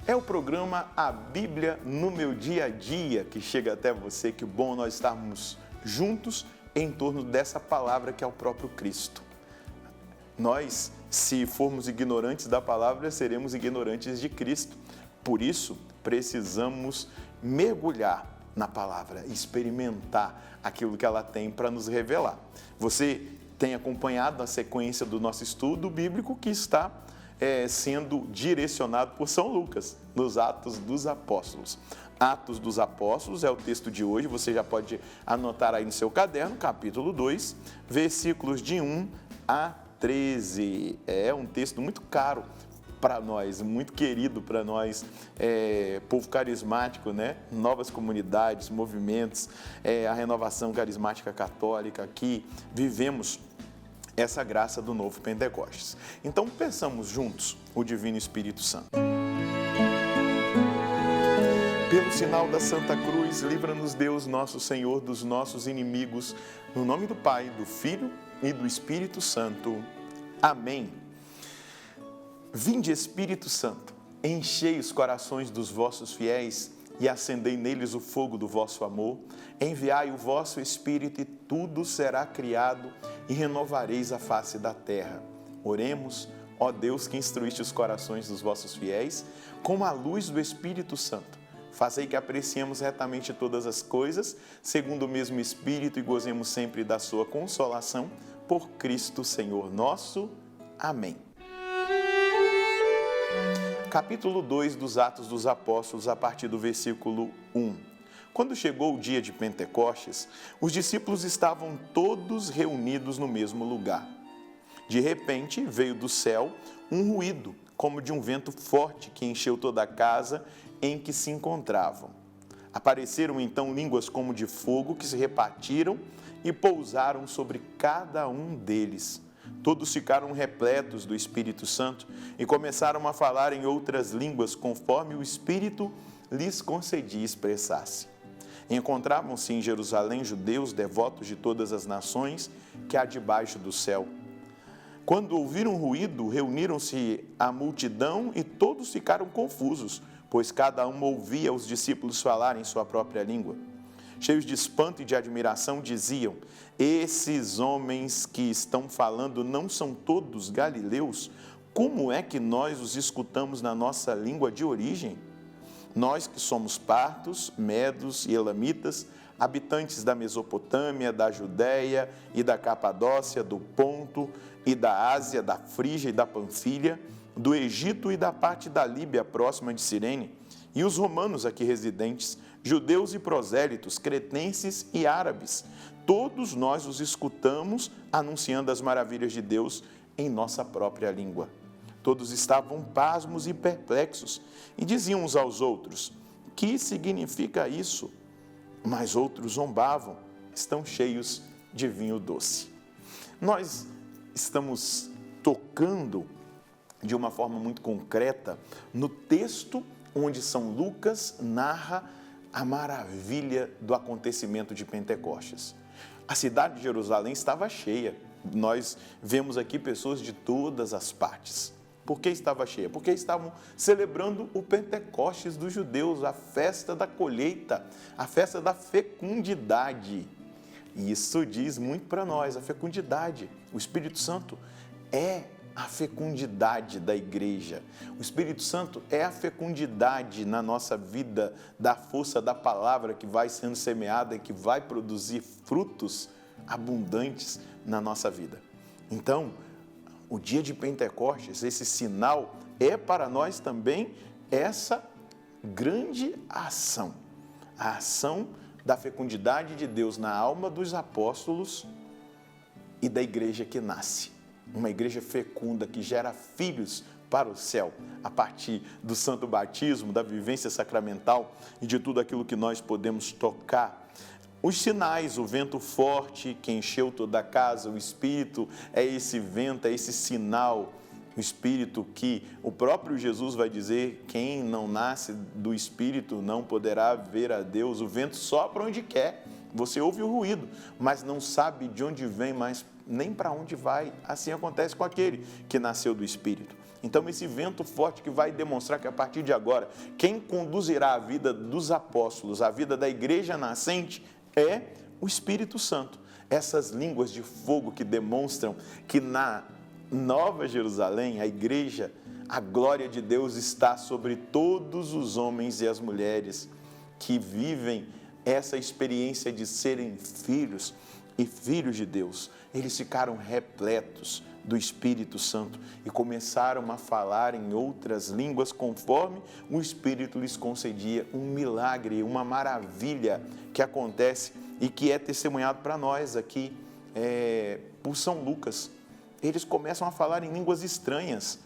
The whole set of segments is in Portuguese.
É o programa A Bíblia no Meu Dia a Dia que chega até você. Que bom nós estarmos juntos em torno dessa palavra que é o próprio Cristo. Nós, se formos ignorantes da palavra, seremos ignorantes de Cristo. Por isso, precisamos mergulhar na palavra, experimentar aquilo que ela tem para nos revelar. Você tem acompanhado a sequência do nosso estudo bíblico que está sendo direcionado por São Lucas, nos Atos dos Apóstolos. Atos dos Apóstolos é o texto de hoje, você já pode anotar aí no seu caderno, capítulo 2, versículos de 1 a 13. É um texto muito caro para nós, muito querido para nós, povo carismático, né? Novas comunidades, movimentos, a renovação carismática católica, aqui vivemos essa graça do novo Pentecostes. Então, peçamos juntos o Divino Espírito Santo. Pelo sinal da Santa Cruz, livra-nos Deus, nosso Senhor, dos nossos inimigos, no nome do Pai, do Filho e do Espírito Santo. Amém. Vinde, Espírito Santo, enchei os corações dos vossos fiéis e acendei neles o fogo do vosso amor. Enviai o vosso Espírito e tudo será criado e renovareis a face da terra. Oremos, ó Deus, que instruíste os corações dos vossos fiéis com a luz do Espírito Santo. Fazei que apreciemos retamente todas as coisas, segundo o mesmo Espírito, e gozemos sempre da sua consolação, por Cristo Senhor nosso. Amém. Capítulo 2 dos Atos dos Apóstolos, a partir do versículo 1. Quando chegou o dia de Pentecostes, os discípulos estavam todos reunidos no mesmo lugar. De repente, veio do céu um ruído, como de um vento forte, que encheu toda a casa em que se encontravam. Apareceram então línguas como de fogo, que se repartiram e pousaram sobre cada um deles. Todos ficaram repletos do Espírito Santo e começaram a falar em outras línguas, conforme o Espírito lhes concedia expressar-se. Encontravam-se em Jerusalém judeus devotos de todas as nações que há debaixo do céu. Quando ouviram ruído, reuniram-se a multidão e todos ficaram confusos, pois cada um ouvia os discípulos falarem sua própria língua. Cheios de espanto e de admiração, diziam: esses homens que estão falando não são todos galileus? Como é que nós os escutamos na nossa língua de origem? Nós que somos partos, medos e elamitas, habitantes da Mesopotâmia, da Judéia e da Capadócia, do Ponto e da Ásia, da Frígia e da Panfilha, do Egito e da parte da Líbia próxima de Cirene, e os romanos aqui residentes, judeus e prosélitos, cretenses e árabes, todos nós os escutamos anunciando as maravilhas de Deus em nossa própria língua. Todos estavam pasmos e perplexos e diziam uns aos outros: que significa isso? Mas outros zombavam: estão cheios de vinho doce. Nós estamos tocando de uma forma muito concreta no texto onde São Lucas narra a maravilha do acontecimento de Pentecostes. A cidade de Jerusalém estava cheia. Nós vemos aqui pessoas de todas as partes. Por que estava cheia? Porque estavam celebrando o Pentecostes dos judeus, a festa da colheita, a festa da fecundidade. E isso diz muito para nós, a fecundidade. O Espírito Santo é a fecundidade da igreja. O Espírito Santo é a fecundidade na nossa vida, da força da palavra que vai sendo semeada e que vai produzir frutos abundantes na nossa vida. Então, o dia de Pentecostes, esse sinal, é para nós também essa grande ação. A ação da fecundidade de Deus na alma dos apóstolos e da igreja que nasce. Uma igreja fecunda que gera filhos para o céu, a partir do santo batismo, da vivência sacramental e de tudo aquilo que nós podemos tocar. Os sinais, o vento forte que encheu toda a casa, o Espírito é esse vento, é esse sinal, o Espírito que o próprio Jesus vai dizer: quem não nasce do Espírito não poderá ver a Deus. O vento sopra onde quer, você ouve o ruído, mas não sabe de onde vem, mas nem para onde vai. Assim acontece com aquele que nasceu do Espírito. Então, esse vento forte que vai demonstrar que a partir de agora, quem conduzirá a vida dos apóstolos, a vida da igreja nascente, é o Espírito Santo. Essas línguas de fogo que demonstram que na Nova Jerusalém, a igreja, a glória de Deus está sobre todos os homens e as mulheres que vivem essa experiência de serem filhos e filhos de Deus. Eles ficaram repletos do Espírito Santo e começaram a falar em outras línguas conforme o Espírito lhes concedia. Um milagre, uma maravilha que acontece e que é testemunhado para nós aqui por São Lucas. Eles começam a falar em línguas estranhas.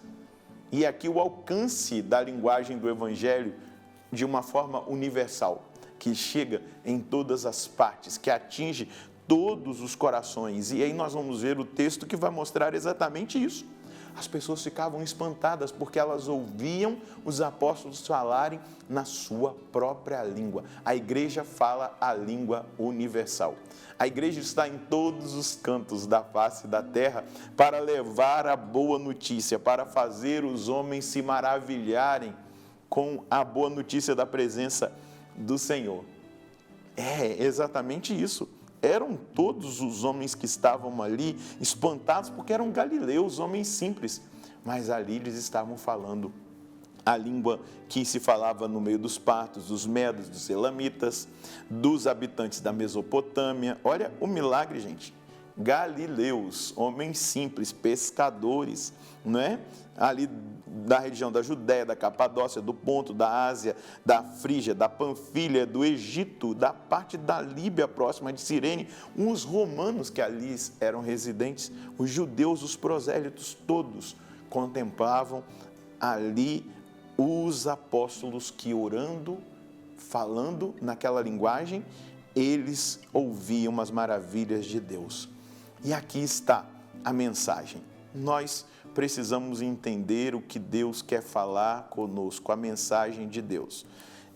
E aqui o alcance da linguagem do Evangelho de uma forma universal, que chega em todas as partes, que atinge todos os corações. E aí nós vamos ver o texto que vai mostrar exatamente isso. As pessoas ficavam espantadas porque elas ouviam os apóstolos falarem na sua própria língua. A igreja fala a língua universal. A igreja está em todos os cantos da face da terra para levar a boa notícia, para fazer os homens se maravilharem com a boa notícia da presença do Senhor. É exatamente isso. Eram todos os homens que estavam ali espantados porque eram galileus, homens simples. Mas ali eles estavam falando a língua que se falava no meio dos partos, dos medos, dos elamitas, dos habitantes da Mesopotâmia. Olha o milagre, gente. Galileus, homens simples, pescadores, não é? Ali da região da Judéia, da Capadócia, do Ponto, da Ásia, da Frígia, da Panfilha, do Egito, da parte da Líbia próxima de Cirene, os romanos que ali eram residentes, os judeus, os prosélitos, todos contemplavam ali os apóstolos que orando, falando naquela linguagem, eles ouviam as maravilhas de Deus. E aqui está a mensagem. Nós precisamos entender o que Deus quer falar conosco, a mensagem de Deus.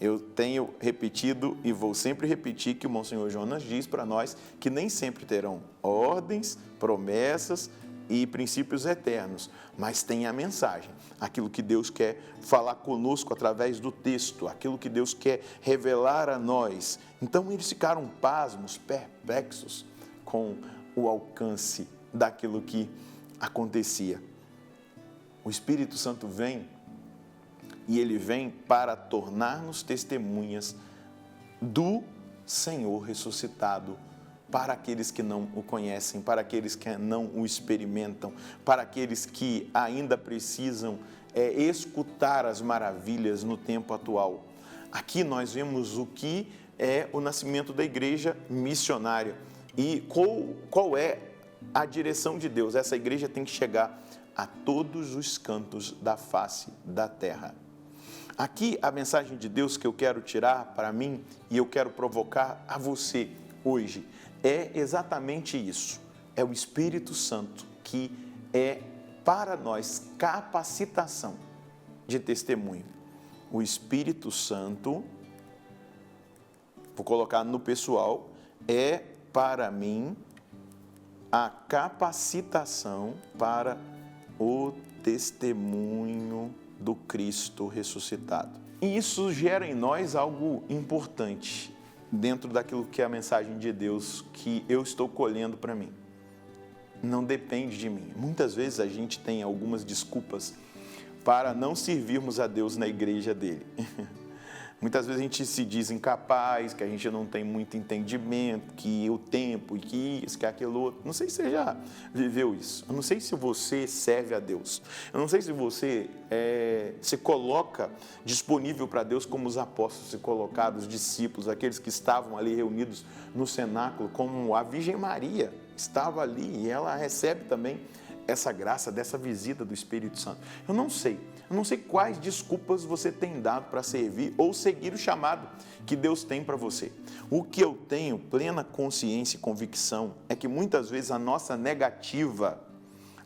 Eu tenho repetido e vou sempre repetir que o Monsenhor Jonas diz para nós que nem sempre terão ordens, promessas e princípios eternos, mas tem a mensagem, aquilo que Deus quer falar conosco através do texto, aquilo que Deus quer revelar a nós. Então eles ficaram pasmos, perplexos com o alcance daquilo que acontecia. O Espírito Santo vem e ele vem para tornar-nos testemunhas do Senhor ressuscitado para aqueles que não o conhecem, para aqueles que não o experimentam, para aqueles que ainda precisam escutar as maravilhas no tempo atual. Aqui nós vemos o que é o nascimento da igreja missionária e qual é a direção de Deus. Essa igreja tem que chegar a todos os cantos da face da terra. Aqui a mensagem de Deus que eu quero tirar para mim e eu quero provocar a você hoje é exatamente isso. É o Espírito Santo que é para nós capacitação de testemunho. O Espírito Santo, vou colocar no pessoal, é para mim a capacitação para o testemunho do Cristo ressuscitado. E isso gera em nós algo importante dentro daquilo que é a mensagem de Deus que eu estou colhendo para mim. Não depende de mim. Muitas vezes a gente tem algumas desculpas para não servirmos a Deus na igreja dele. Muitas vezes a gente se diz incapaz, que a gente não tem muito entendimento, que o tempo, que isso, que aquilo outro. Não sei se você já viveu isso. Eu não sei se você serve a Deus. Eu não sei se você se coloca disponível para Deus como os apóstolos se colocaram, os discípulos, aqueles que estavam ali reunidos no cenáculo, como a Virgem Maria estava ali e ela recebe também essa graça dessa visita do Espírito Santo. Eu não sei quais desculpas você tem dado para servir ou seguir o chamado que Deus tem para você. O que eu tenho plena consciência e convicção é que muitas vezes a nossa negativa,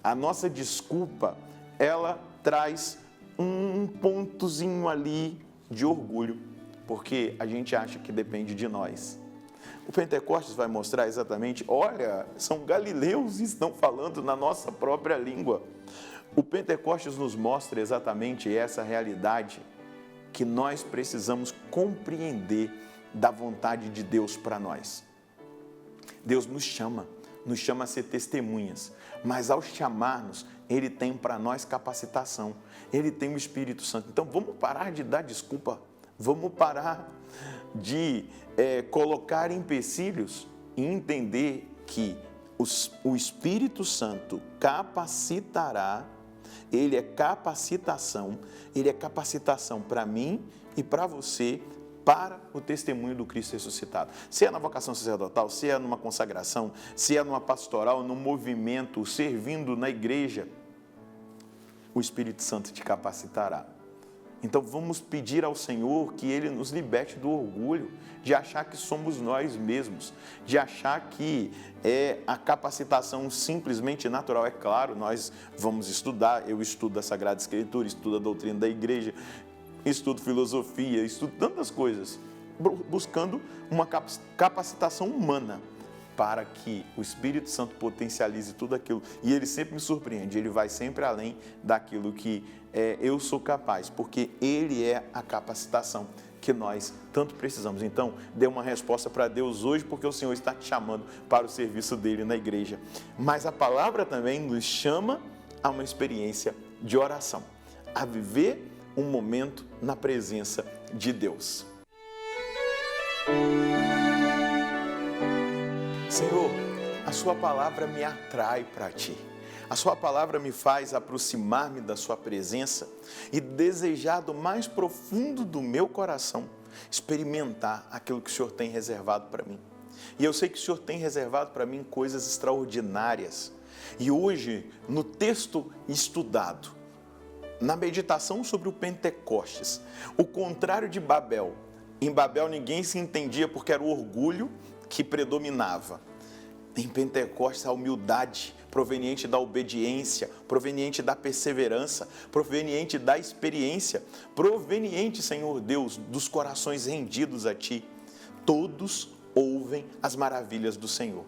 a nossa desculpa, ela traz um pontozinho ali de orgulho, porque a gente acha que depende de nós. O Pentecostes vai mostrar exatamente, olha, são galileus e estão falando na nossa própria língua. O Pentecostes nos mostra exatamente essa realidade que nós precisamos compreender da vontade de Deus para nós. Deus nos chama a ser testemunhas, mas ao chamar-nos, Ele tem para nós capacitação, Ele tem o Espírito Santo. Então vamos parar de dar desculpa, vamos parar de colocar empecilhos e entender que o Espírito Santo capacitará. Ele é capacitação para mim e para você, para o testemunho do Cristo ressuscitado. Se é na vocação sacerdotal, se é numa consagração, se é numa pastoral, num movimento, servindo na igreja, o Espírito Santo te capacitará. Então vamos pedir ao Senhor que Ele nos liberte do orgulho, de achar que somos nós mesmos, de achar que a capacitação simplesmente natural. É claro, nós vamos estudar, eu estudo a Sagrada Escritura, estudo a doutrina da igreja, estudo filosofia, estudo tantas coisas, buscando uma capacitação humana, para que o Espírito Santo potencialize tudo aquilo. E Ele sempre me surpreende, Ele vai sempre além daquilo que eu sou capaz, porque Ele é a capacitação que nós tanto precisamos. Então, dê uma resposta para Deus hoje, porque o Senhor está te chamando para o serviço dEle na igreja. Mas a palavra também nos chama a uma experiência de oração, a viver um momento na presença de Deus. Senhor, a Sua palavra me atrai para Ti. A Sua palavra me faz aproximar-me da Sua presença e desejar do mais profundo do meu coração experimentar aquilo que o Senhor tem reservado para mim. E eu sei que o Senhor tem reservado para mim coisas extraordinárias. E hoje, no texto estudado, na meditação sobre o Pentecostes, o contrário de Babel. Em Babel ninguém se entendia porque era o orgulho que predominava. Em Pentecostes, a humildade proveniente da obediência, proveniente da perseverança, proveniente da experiência, proveniente, Senhor Deus, dos corações rendidos a Ti. Todos ouvem as maravilhas do Senhor.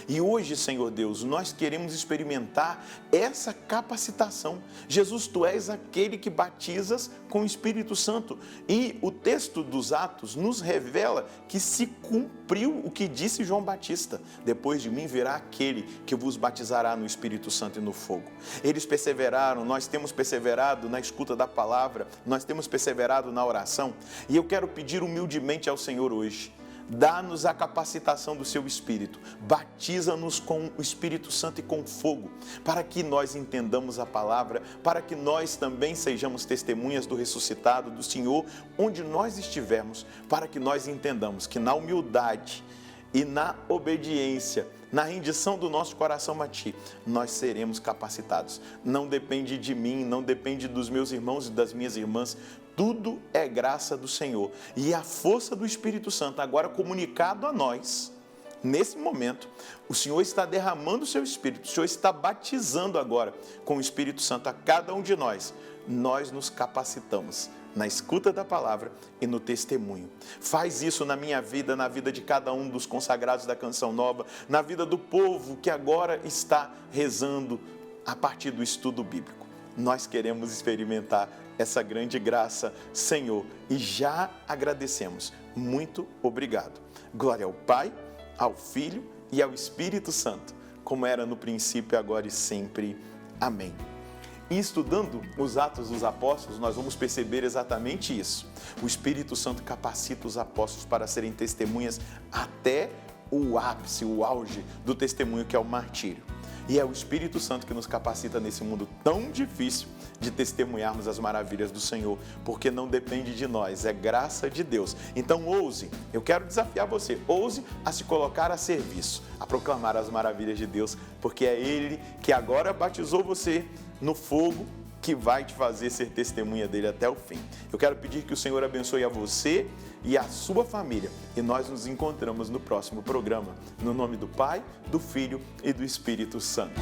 E hoje, Senhor Deus, nós queremos experimentar essa capacitação. Jesus, Tu és aquele que batizas com o Espírito Santo. E o texto dos Atos nos revela que se cumpriu o que disse João Batista. Depois de mim virá aquele que vos batizará no Espírito Santo e no fogo. Eles perseveraram, nós temos perseverado na escuta da palavra, nós temos perseverado na oração. E eu quero pedir humildemente ao Senhor hoje, dá-nos a capacitação do Seu Espírito, batiza-nos com o Espírito Santo e com fogo, para que nós entendamos a palavra, para que nós também sejamos testemunhas do ressuscitado, do Senhor, onde nós estivermos, para que nós entendamos que na humildade e na obediência, na rendição do nosso coração a Ti, nós seremos capacitados. Não depende de mim, não depende dos meus irmãos e das minhas irmãs, tudo é graça do Senhor. E a força do Espírito Santo, agora comunicado a nós, nesse momento, o Senhor está derramando o Seu Espírito, o Senhor está batizando agora com o Espírito Santo a cada um de nós. Nós nos capacitamos na escuta da palavra e no testemunho. Faz isso na minha vida, na vida de cada um dos consagrados da Canção Nova, na vida do povo que agora está rezando a partir do estudo bíblico. Nós queremos experimentar essa grande graça, Senhor, e já agradecemos. Muito obrigado. Glória ao Pai, ao Filho e ao Espírito Santo, como era no princípio, agora e sempre. Amém. E estudando os Atos dos Apóstolos, nós vamos perceber exatamente isso. O Espírito Santo capacita os apóstolos para serem testemunhas até o ápice, o auge do testemunho, que é o martírio. E é o Espírito Santo que nos capacita nesse mundo tão difícil de testemunharmos as maravilhas do Senhor, porque não depende de nós, é graça de Deus. Então ouse, eu quero desafiar você, ouse a se colocar a serviço, a proclamar as maravilhas de Deus, porque é Ele que agora batizou você no fogo, que vai te fazer ser testemunha dele até o fim. Eu quero pedir que o Senhor abençoe a você e a sua família. E nós nos encontramos no próximo programa. No nome do Pai, do Filho e do Espírito Santo.